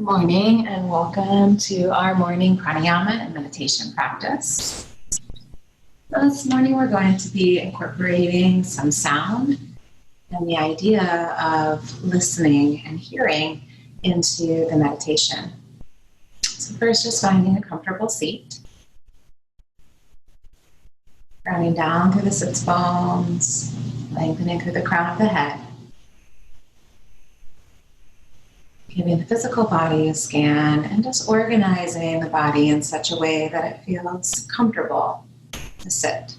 Good morning and welcome to our morning pranayama and meditation practice. This morning we're going to be incorporating some sound and the idea of listening and hearing into the meditation. So first, just finding a comfortable seat. Grounding down through the sits bones, lengthening through the crown of the head. Giving the physical body a scan and just organizing the body in such a way that it feels comfortable to sit.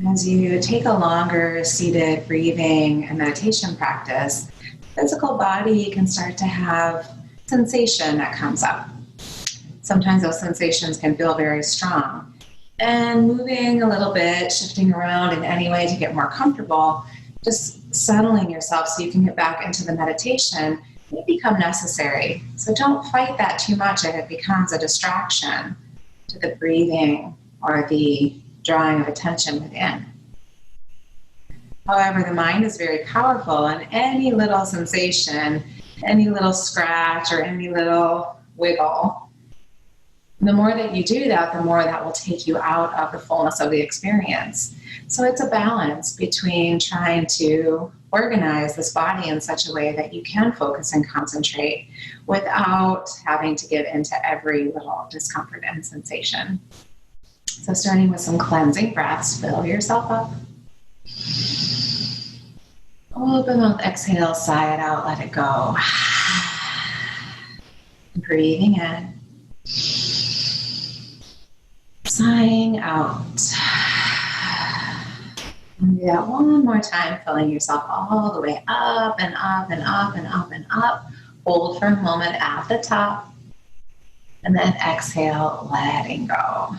As you take a longer seated breathing and meditation practice, the physical body can start to have sensation that comes up. Sometimes those sensations can feel very strong. And moving a little bit, shifting around in any way to get more comfortable, just settling yourself so you can get back into the meditation may become necessary. So don't fight that too much if it becomes a distraction to the breathing or the drawing of attention within. However, the mind is very powerful, and any little sensation, any little scratch or any little wiggle, the more that you do that, the more that will take you out of the fullness of the experience. So it's a balance between trying to organize this body in such a way that you can focus and concentrate without having to get into every little discomfort and sensation. So starting with some cleansing breaths, fill yourself up. Open mouth, exhale, sigh it out, let it go. Breathing in. Sighing out. And do that one more time, filling yourself all the way up and up and up and up and up. Hold for a moment at the top. And then exhale, letting go.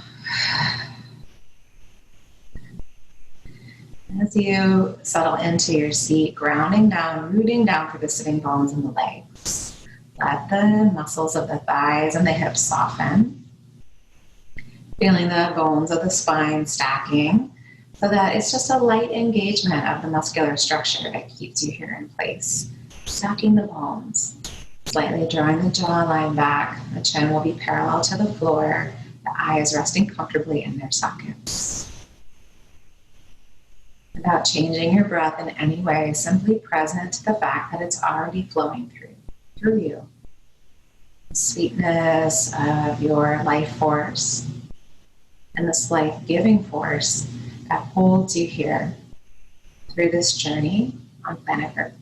As you settle into your seat, grounding down, rooting down through the sitting bones and the legs. Let the muscles of the thighs and the hips soften. Feeling the bones of the spine stacking so that it's just a light engagement of the muscular structure that keeps you here in place. Stacking the bones, slightly drawing the jawline back. The chin will be parallel to the floor. The eyes resting comfortably in their sockets. Without changing your breath in any way, simply present to the fact that it's already flowing through you. The sweetness of your life force and this life-giving force that holds you here through this journey on planet Earth.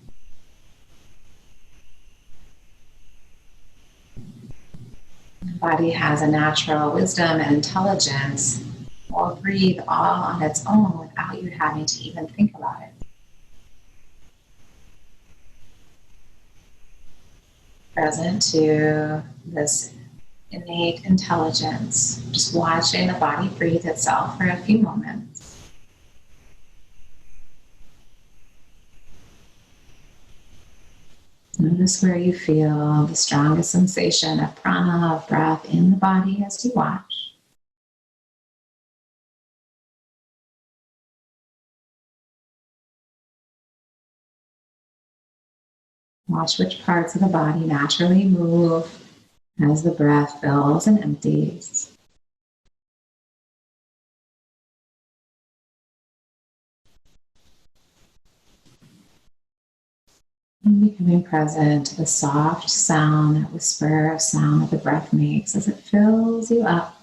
The body has a natural wisdom and intelligence. Will breathe all on its own without you having to even think about it. Present to this innate intelligence, just watching the body breathe itself for a few moments. Notice where you feel the strongest sensation of prana, of breath in the body as you watch. Watch which parts of the body naturally move as the breath fills and empties. And becoming present to the soft sound, that whisper of sound that the breath makes as it fills you up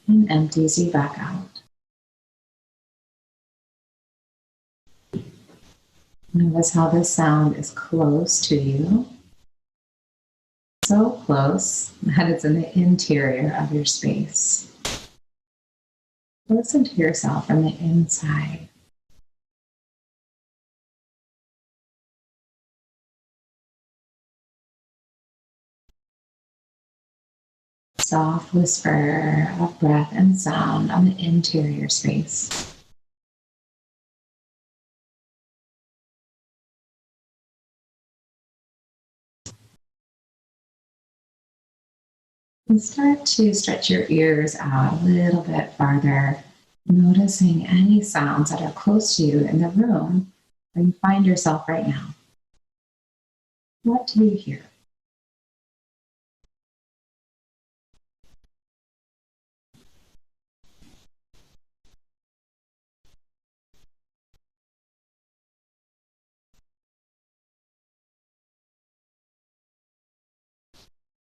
and empties you back out. Notice how this sound is close to you. So close that it's in the interior of your space. Listen to yourself from the inside. Soft whisper of breath and sound on the interior space. And start to stretch your ears out a little bit farther Noticing any sounds that are close to you in the room where you find yourself right now. What do you hear?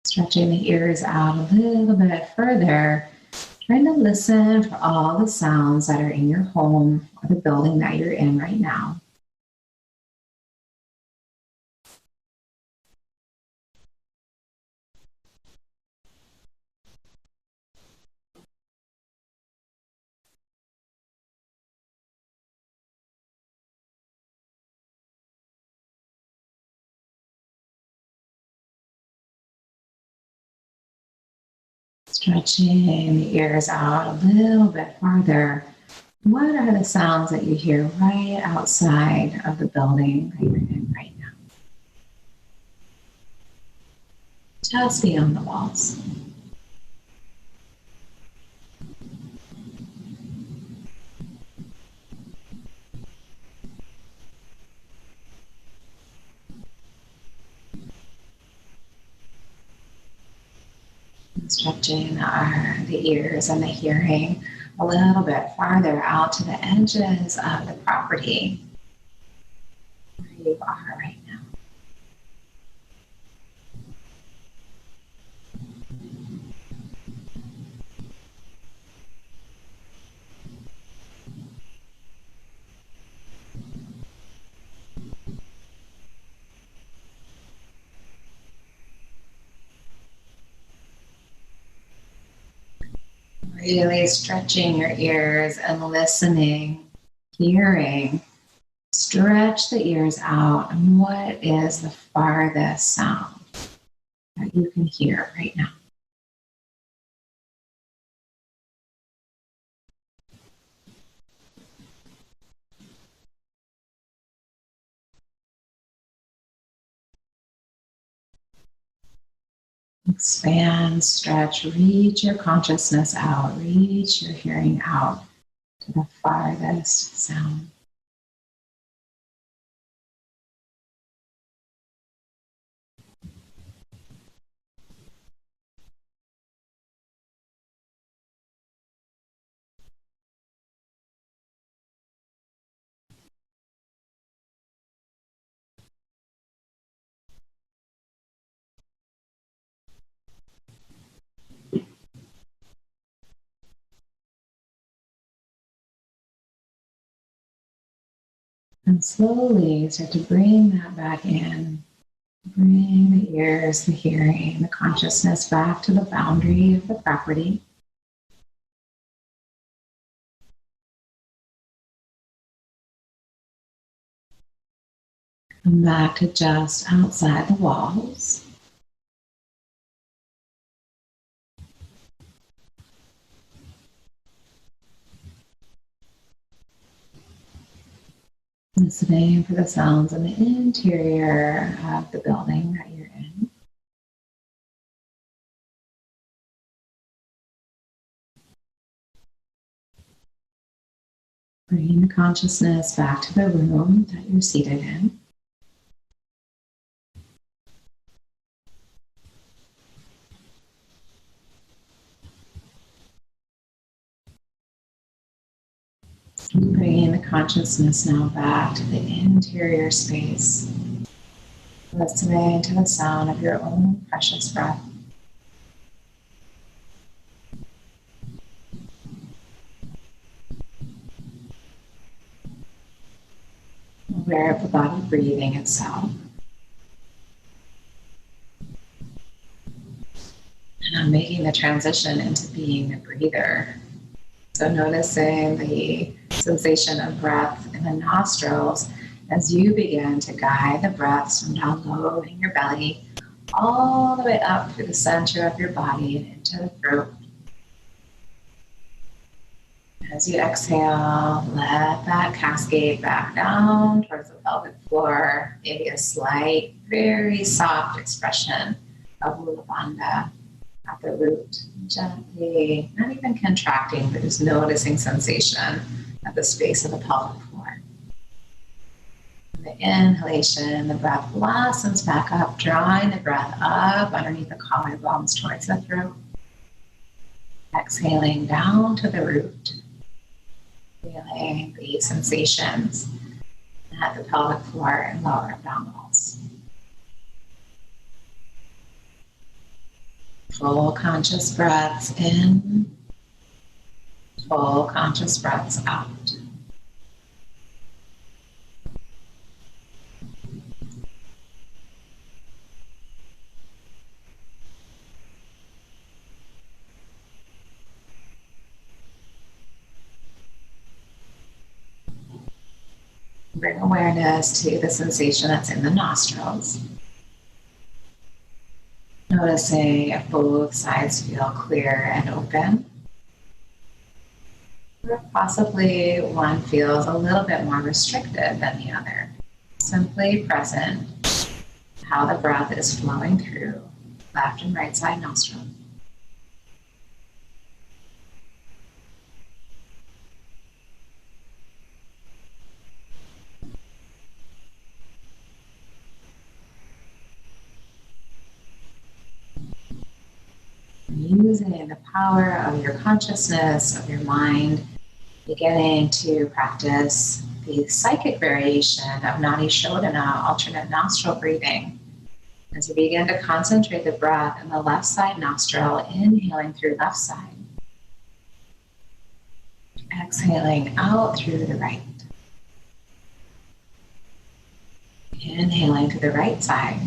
Stretching the ears out a little bit further, trying to listen for all the sounds that are in your home or the building that you're in right now. Stretching the ears out a little bit farther. What are the sounds that you hear right outside of the building that you're in right now? Just beyond the walls. Stretching the ears and the hearing a little bit farther out to the edges of the property where you are right now. Really stretching your ears and listening, hearing. Stretch the ears out. And what is the farthest sound that you can hear right now? Expand, stretch, reach your consciousness out, reach your hearing out to the farthest sound. And slowly start to bring that back in. Bring the ears, the hearing, the consciousness back to the boundary of the property. Come back to just outside the walls. Listening for the sounds in the interior of the building that you're in. Bringing the consciousness back to the room that you're seated in. Bringing the consciousness now back to the interior space. Listening to the sound of your own precious breath. Aware of the body breathing itself. And I'm making the transition into being a breather. So noticing the sensation of breath in the nostrils as you begin to guide the breaths from down low in your belly all the way up through the center of your body and into the throat. As you exhale, let that cascade back down towards the pelvic floor. Maybe a slight, very soft expression of Uddiyana at the root. Gently, not even contracting, but just noticing sensation at the space of the pelvic floor. The inhalation, the breath blossoms back up, drawing the breath up underneath the collarbones towards the throat. Exhaling down to the root, feeling the sensations at the pelvic floor and lower abdominals. Full conscious breaths in, full conscious breaths out. Bring awareness to the sensation that's in the nostrils. Noticing if both sides feel clear and open. Or possibly one feels a little bit more restricted than the other. Simply present how the breath is flowing through left and right side nostril. Using the power of your consciousness, of your mind, beginning to practice the psychic variation of Nadi Shodhana, alternate nostril breathing. As you begin to concentrate the breath in the left side nostril, inhaling through left side, exhaling out through the right. Inhaling through the right side,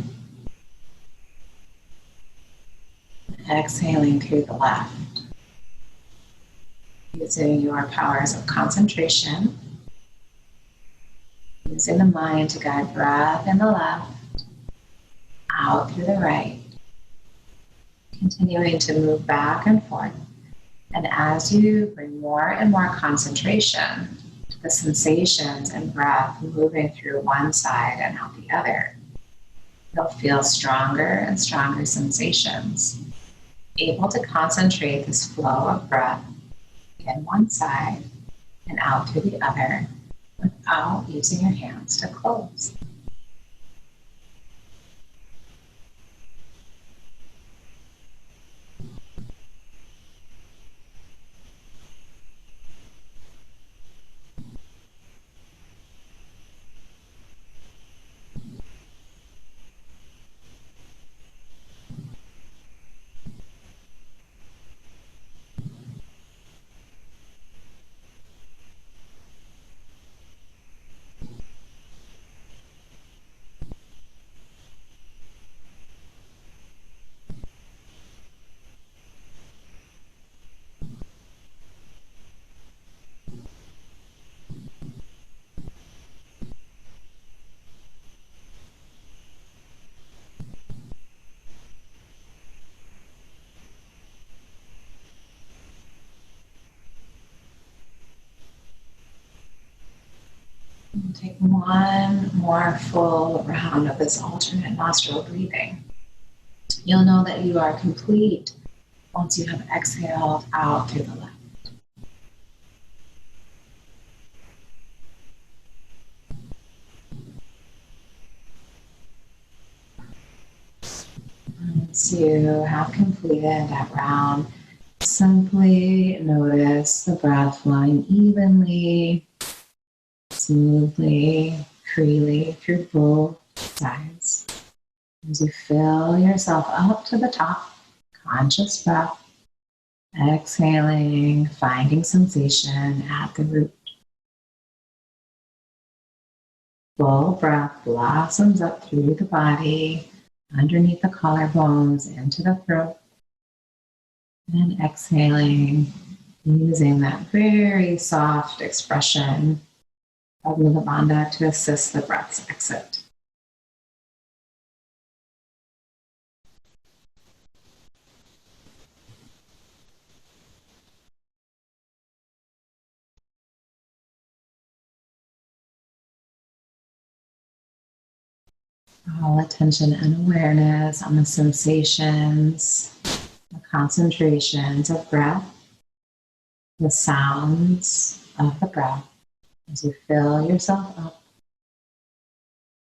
exhaling through the left. Using your powers of concentration, using the mind to guide breath in the left, out through the right, continuing to move back and forth. And as you bring more and more concentration to the sensations and breath moving through one side and out the other, you'll feel stronger and stronger sensations, able to concentrate this flow of breath in one side and out through the other without using your hands to close. And take one more full round of this alternate nostril breathing. You'll know that you are complete once you have exhaled out through the left. Once you have completed that round, simply notice the breath flowing evenly, smoothly, freely through both sides. As you fill yourself up to the top, conscious breath, exhaling, finding sensation at the root. Full breath blossoms up through the body, underneath the collarbones, into the throat. And exhaling, using that very soft expression of Mula Bandha to assist the breath's exit. All attention and awareness on the sensations, the concentrations of breath, the sounds of the breath as you fill yourself up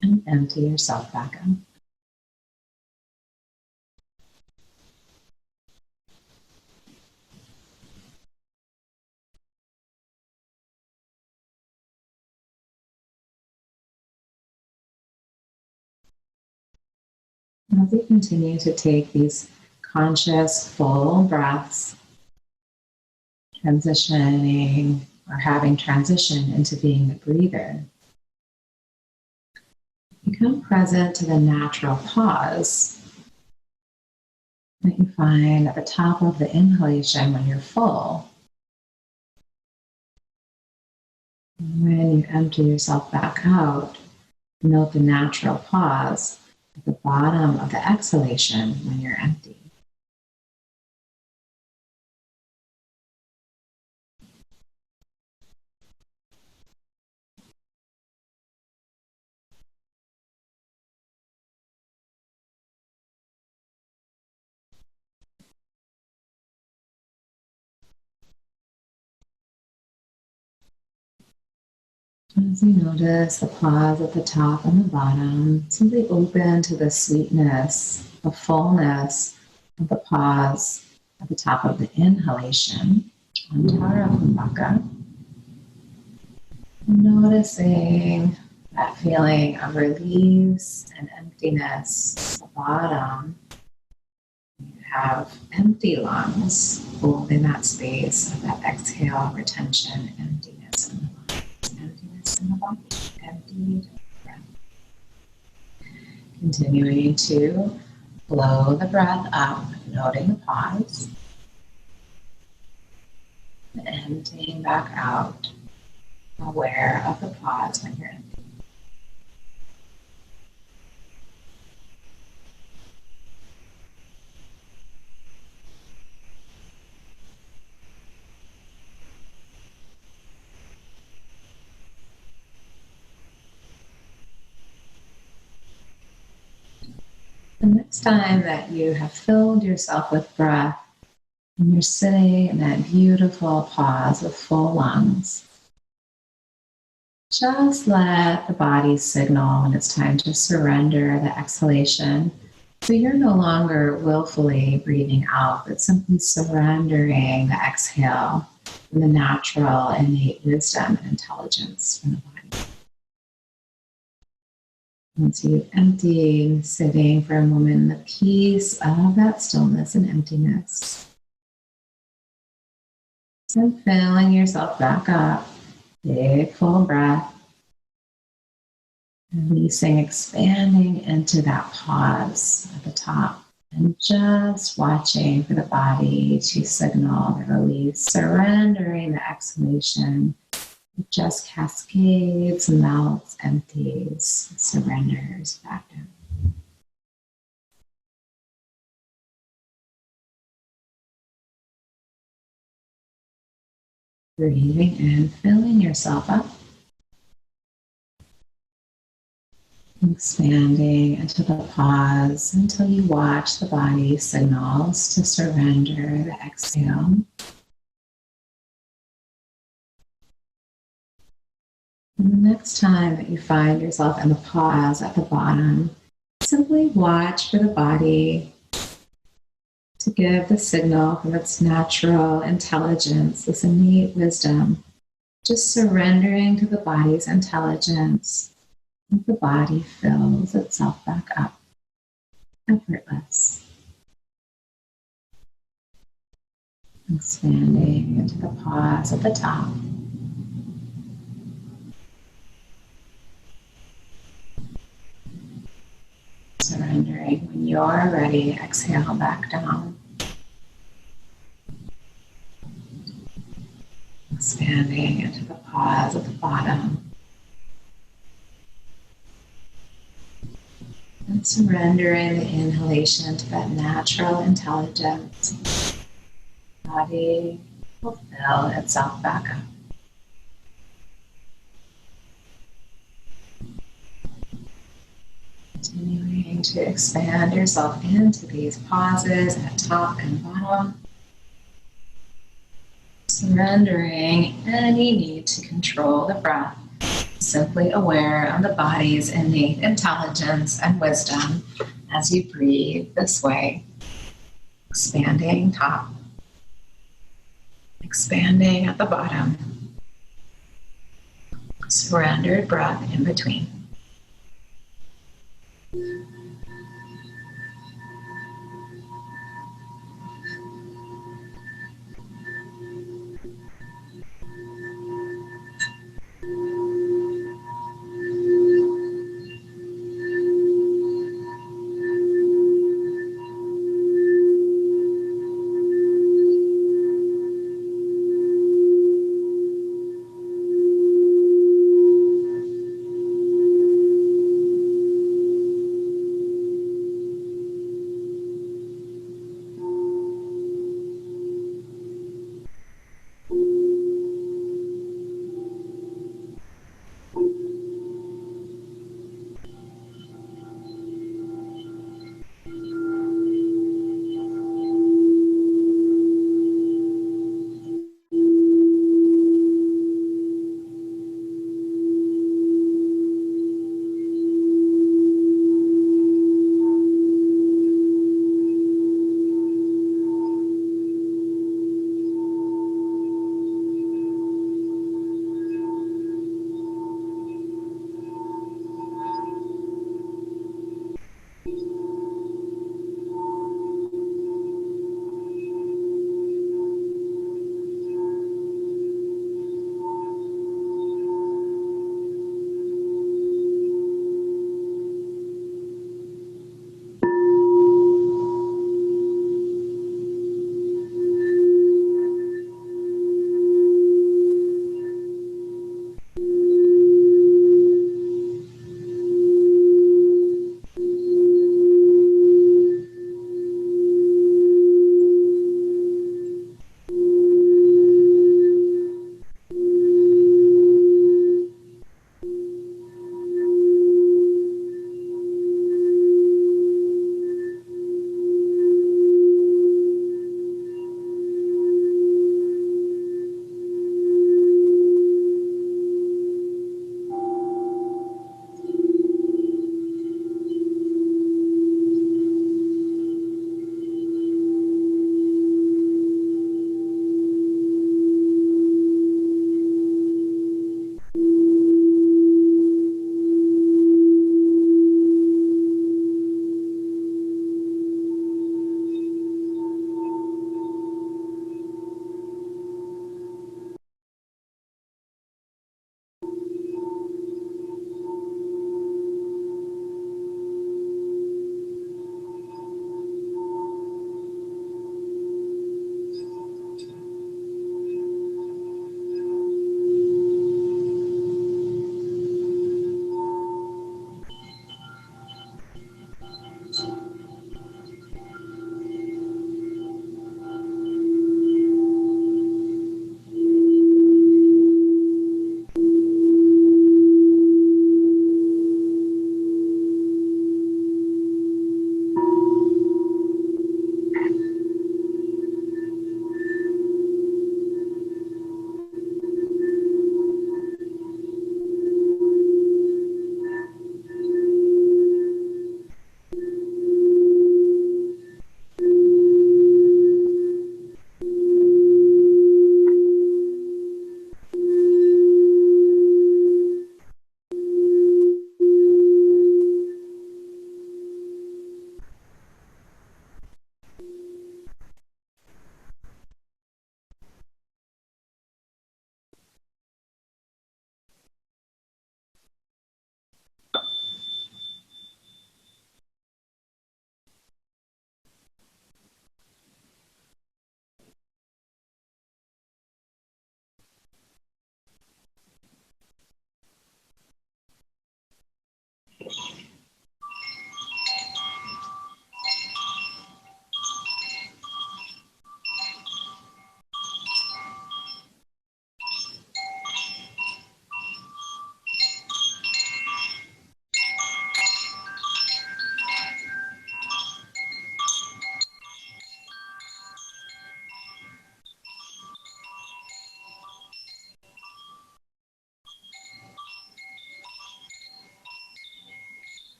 and empty yourself back out. As you continue to take these conscious, full breaths, transitioning or having transitioned into being a breather, become present to the natural pause that you find at the top of the inhalation when you're full. And when you empty yourself back out, note the natural pause at the bottom of the exhalation when you're empty. As you notice the pause at the top and the bottom, simply open to the sweetness, the fullness of the pause at the top of the inhalation, Antara Kumbhaka. Noticing that feeling of release and emptiness at the bottom. You have empty lungs, holding that space of that exhale, retention, emptiness in the lungs, emptiness in the body, emptied breath. Continuing to blow the breath up, noting the pause, and emptying back out, aware of the pause when you're empty. The next time that you have filled yourself with breath and you're sitting in that beautiful pause with full lungs, just let the body signal when it's time to surrender the exhalation. So you're no longer willfully breathing out, but simply surrendering the exhale and the natural, innate wisdom and intelligence from the body. Once you've emptied, sitting for a moment in the peace of that stillness and emptiness. And filling yourself back up. Big full breath. Releasing, expanding into that pause at the top. And just watching for the body to signal the release. Surrendering the exhalation. It just cascades, melts, empties, surrenders back down. Breathing in, filling yourself up. Expanding into the pause until you watch the body signals to surrender the exhale. And the next time that you find yourself in the pause at the bottom, simply watch for the body to give the signal from its natural intelligence, this innate wisdom, just surrendering to the body's intelligence as the body fills itself back up, effortless. Expanding into the pause at the top. Surrendering. When you're ready, exhale back down. Expanding into the pause at the bottom. And surrendering the inhalation to that natural intelligence. Body will fill itself back up. Continuing starting to expand yourself into these pauses at top and bottom. Surrendering any need to control the breath. Simply aware of the body's innate intelligence and wisdom as you breathe this way. Expanding top. Expanding at the bottom. Surrendered breath in between.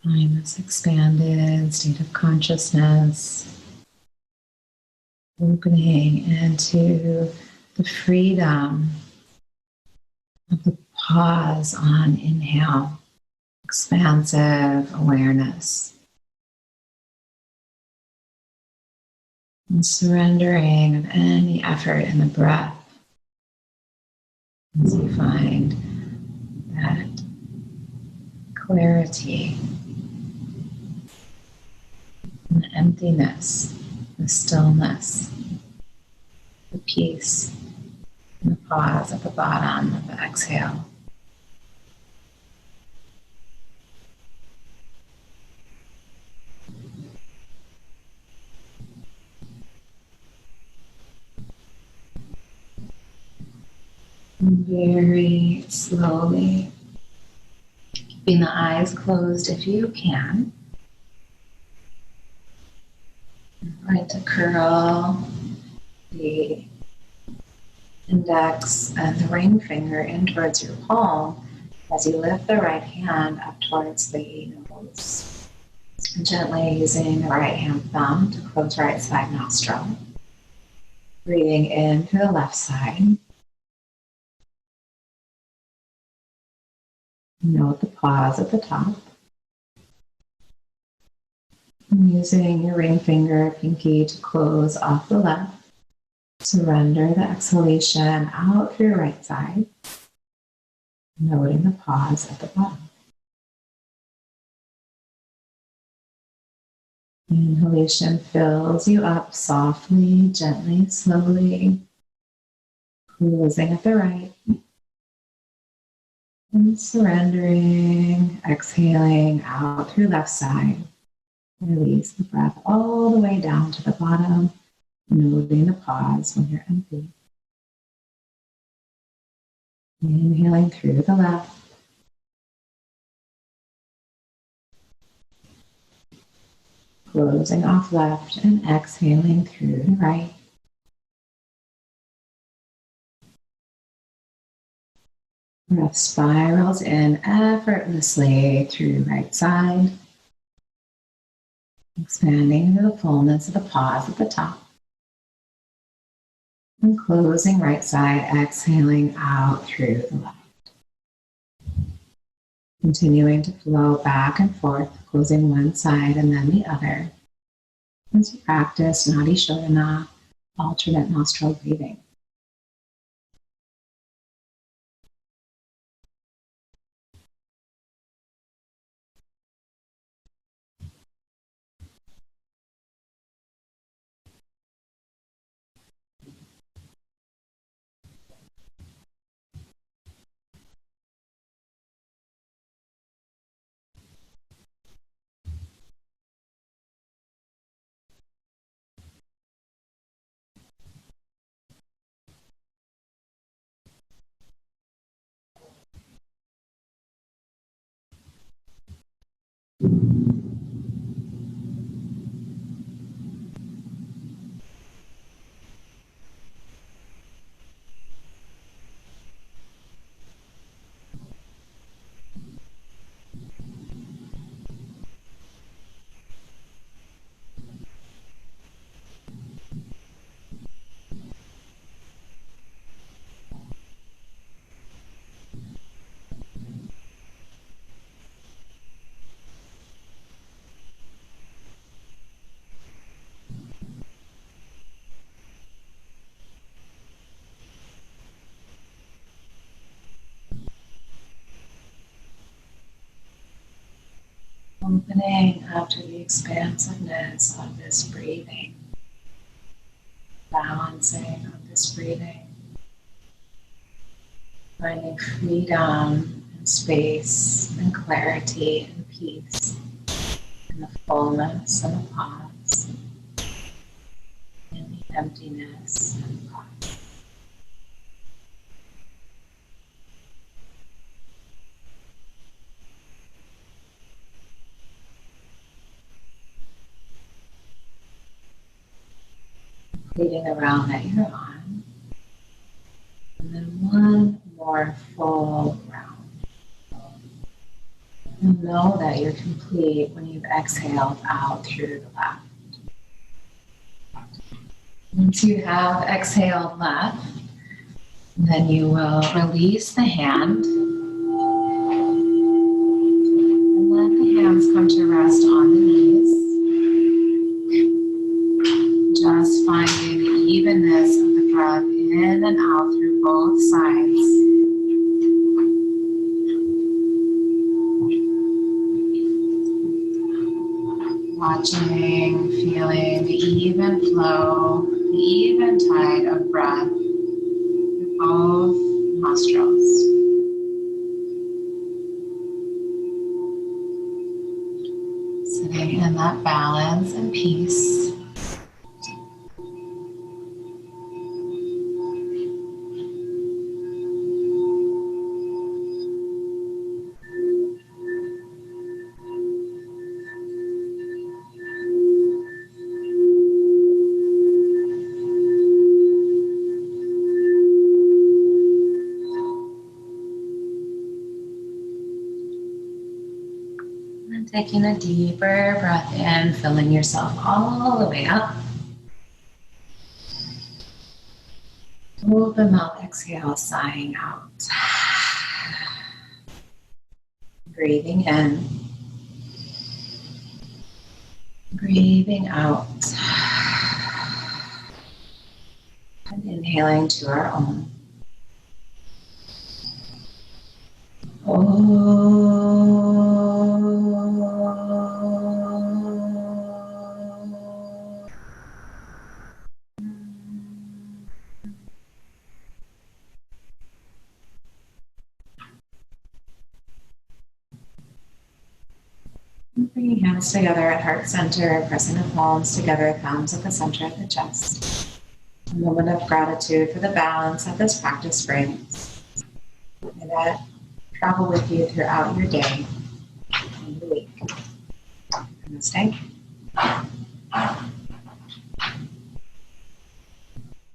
Find this expanded state of consciousness, opening into the freedom of the pause on inhale, expansive awareness, and surrendering of any effort in the breath as you find that clarity and the emptiness, the stillness, the peace, and the pause at the bottom of the exhale. And very slowly, keeping the eyes closed if you can. Right to curl the index and the ring finger in towards your palm as you lift the right hand up towards the nose. And gently using the right hand thumb to close right side nostril. Breathing in through the left side. Note the pause at the top. And using your ring finger, pinky to close off the left. Surrender the exhalation out through your right side. Noting the pause at the bottom. Inhalation fills you up softly, gently, slowly. Closing at the right. And surrendering, exhaling out through left side. Release the breath all the way down to the bottom, noting the pause when you're empty. Inhaling through the left. Closing off left and exhaling through the right. Breath spirals in effortlessly through right side. Expanding into the fullness of the pause at the top. And closing right side, exhaling out through the left. Continuing to flow back and forth, closing one side and then the other. As you practice Nadi Shodhana, alternate nostril breathing. Opening up to the expansiveness of this breathing. Balancing of this breathing. Finding freedom and space and clarity and peace. And the fullness and the pause. And the emptiness and the pause. Completing the round that you're on. And then one more full round. And know that you're complete. complete when you've exhaled out through the left. Once you have exhaled left, then you will release the hand and let the hands come to rest on the knees. Just finding the evenness of the breath in and out through both sides. Watching, feeling the even flow, the even tide of breath through both nostrils. Sitting in that balance and peace. Taking a deeper breath in, filling yourself all the way up. Open mouth, exhale, sighing out. Breathing in. Breathing out. And inhaling to our own. Bringing hands together at heart center, pressing the palms together, thumbs at the center of the chest. A moment of gratitude for the balance that this practice brings. May that travel with you throughout your day and your week. Namaste.